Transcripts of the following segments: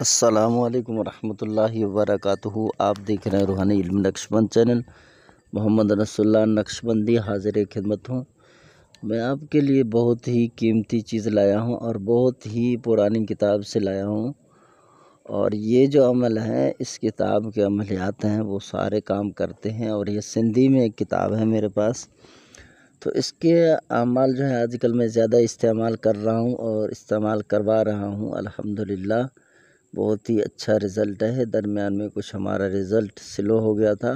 السلام علیکم ورحمۃ اللہ وبرکاتہ۔ آپ دیکھ رہے ہیں روحانی علم نقشبند چینل۔ محمد رسول اللہ نقشبندی حاضر خدمت ہوں۔ میں آپ کے لیے بہت ہی قیمتی چیز لایا ہوں اور بہت ہی پرانی کتاب سے لایا ہوں، اور یہ جو عمل ہے اس کتاب کے عملیات ہیں وہ سارے کام کرتے ہیں، اور یہ سندھی میں ایک کتاب ہے میرے پاس، تو اس کے اعمال جو ہے آج کل میں زیادہ استعمال کر رہا ہوں اور استعمال کروا رہا ہوں۔ الحمدللہ بہت ہی اچھا رزلٹ ہے۔ درمیان میں کچھ ہمارا رزلٹ سلو ہو گیا تھا،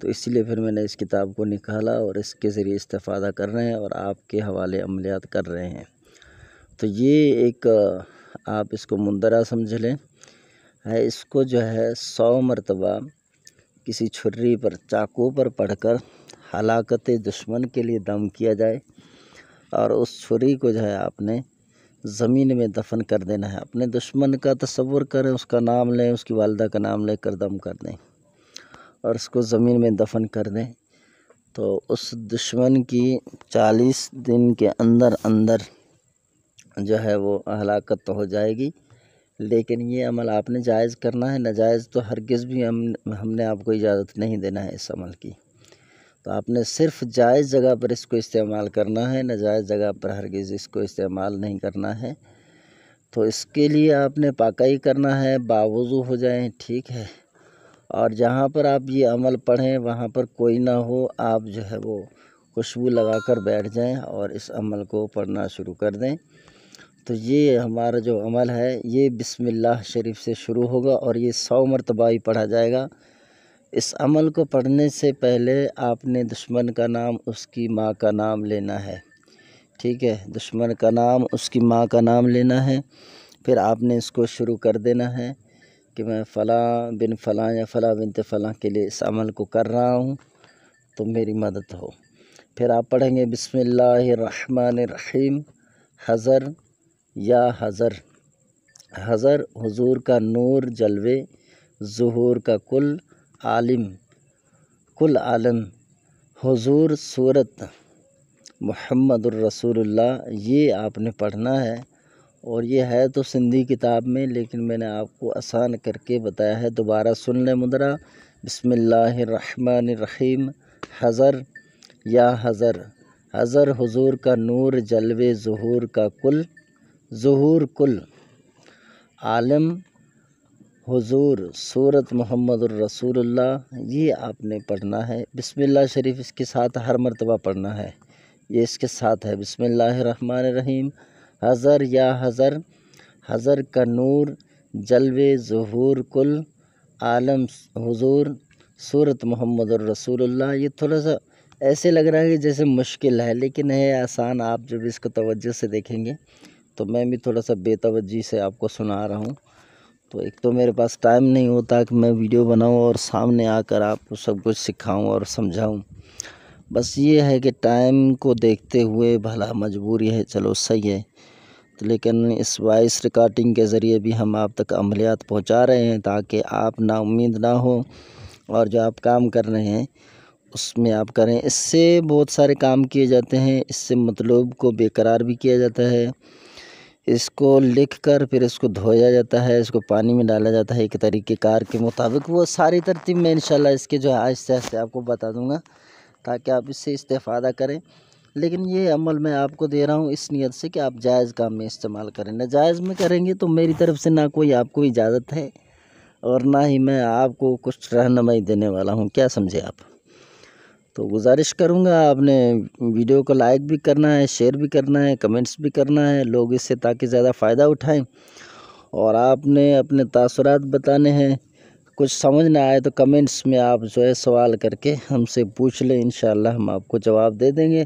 تو اسی لیے پھر میں نے اس کتاب کو نکالا اور اس کے ذریعے استفادہ کر رہے ہیں اور آپ کے حوالے عملیات کر رہے ہیں۔ تو یہ ایک آپ اس کو مندرہ سمجھ لیں ہے، اس کو جو ہے 100 مرتبہ کسی چھری پر چاقو پر پڑھ کر ہلاکت دشمن کے لیے دم کیا جائے، اور اس چھری کو جو ہے آپ نے زمین میں دفن کر دینا ہے۔ اپنے دشمن کا تصور کریں، اس کا نام لیں، اس کی والدہ کا نام لے کر دم کر دیں اور اس کو زمین میں دفن کر دیں، تو اس دشمن کی 40 دن کے اندر اندر جو ہے وہ ہلاکت ہو جائے گی۔ لیکن یہ عمل آپ نے جائز کرنا ہے، ناجائز تو ہرگز بھی ہم نے آپ کو اجازت نہیں دینا ہے اس عمل کی۔ تو آپ نے صرف جائز جگہ پر اس کو استعمال کرنا ہے، ناجائز جگہ پر ہرگز اس کو استعمال نہیں کرنا ہے۔ تو اس کے لیے آپ نے پاکائی کرنا ہے، باوضو ہو جائیں، ٹھیک ہے، اور جہاں پر آپ یہ عمل پڑھیں وہاں پر کوئی نہ ہو، آپ جو ہے وہ خوشبو لگا کر بیٹھ جائیں اور اس عمل کو پڑھنا شروع کر دیں۔ تو یہ ہمارا جو عمل ہے یہ بسم اللہ شریف سے شروع ہوگا اور یہ 100 مرتبہ ہی پڑھا جائے گا۔ اس عمل کو پڑھنے سے پہلے آپ نے دشمن کا نام، اس کی ماں کا نام لینا ہے، ٹھیک ہے، دشمن کا نام، اس کی ماں کا نام لینا ہے۔ پھر آپ نے اس کو شروع کر دینا ہے کہ میں فلاں بن فلاں یا فلاں بنت فلاں کے لیے اس عمل کو کر رہا ہوں، تو میری مدد ہو۔ پھر آپ پڑھیں گے بسم اللہ الرحمن الرحیم، حضر یا حضر، حضر حضور کا نور جلوے، ظہور کا کل عالم، کل عالم، حضور صورت محمد الرسول اللہ، یہ آپ نے پڑھنا ہے۔ اور یہ ہے تو سندھی کتاب میں، لیکن میں نے آپ کو آسان کر کے بتایا ہے، دوبارہ سن لیں مدرہ۔ بسم اللہ الرحمن الرحیم، حضر یا حضر، حضر حضور کا نور جلوے، ظہور کا کل، ظہور کل عالم، حضور صورت محمد الرسول اللہ، یہ آپ نے پڑھنا ہے۔ بسم اللہ شریف اس کے ساتھ ہر مرتبہ پڑھنا ہے، یہ اس کے ساتھ ہے۔ بسم اللہ الرحمن الرحیم، حضر یا حضر، حضر کا نور جلوے، ظہور کل عالم، حضور صورت محمد الرسول اللہ۔ یہ تھوڑا سا ایسے لگ رہا ہے کہ جیسے مشکل ہے، لیکن ہے آسان۔ آپ جب اس کو توجہ سے دیکھیں گے تو میں بھی تھوڑا سا بے توجہی سے آپ کو سنا رہا ہوں، تو ایک تو میرے پاس ٹائم نہیں ہوتا کہ میں ویڈیو بناؤں اور سامنے آ کر آپ کو سب کچھ سکھاؤں اور سمجھاؤں، بس یہ ہے کہ ٹائم کو دیکھتے ہوئے بھلا مجبوری ہے، چلو صحیح ہے۔ لیکن اس وائس ریکارڈنگ کے ذریعے بھی ہم آپ تک عملیات پہنچا رہے ہیں تاکہ آپ نا امید نہ ہو، اور جو آپ کام کر رہے ہیں اس میں آپ کریں۔ اس سے بہت سارے کام کیے جاتے ہیں، اس سے مطلوب کو برقرار بھی کیا جاتا ہے۔ اس کو لکھ کر پھر اس کو دھویا جاتا ہے، اس کو پانی میں ڈالا جاتا ہے ایک طریقہ کار کے مطابق۔ وہ ساری ترتیب میں انشاءاللہ اس کے جو ہے آہستہ آہستہ آپ کو بتا دوں گا تاکہ آپ اس سے استفادہ کریں۔ لیکن یہ عمل میں آپ کو دے رہا ہوں اس نیت سے کہ آپ جائز کام میں استعمال کریں، ناجائز میں کریں گے تو میری طرف سے نہ کوئی آپ کو اجازت ہے اور نہ ہی میں آپ کو کچھ رہنمائی دینے والا ہوں، کیا سمجھے آپ؟ تو گزارش کروں گا آپ نے ویڈیو کو لائک بھی کرنا ہے، شیئر بھی کرنا ہے، کمنٹس بھی کرنا ہے، لوگ اس سے تاکہ زیادہ فائدہ اٹھائیں، اور آپ نے اپنے تاثرات بتانے ہیں۔ کچھ سمجھ نہ آئے تو کمنٹس میں آپ جو ہے سوال کر کے ہم سے پوچھ لیں، انشاءاللہ ہم آپ کو جواب دے دیں گے۔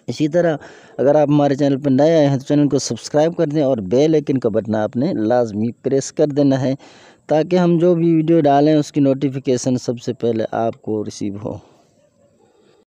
اسی طرح اگر آپ ہمارے چینل پر نئے آئے ہیں تو چینل کو سبسکرائب کر دیں اور بیل آئیکن کا بٹن آپ نے لازمی پریس کر دینا ہے تاکہ ہم جو بھی ویڈیو ڈالیں اس کی نوٹیفیکیشن سب سے پہلے آپ کو ریسیو ہو۔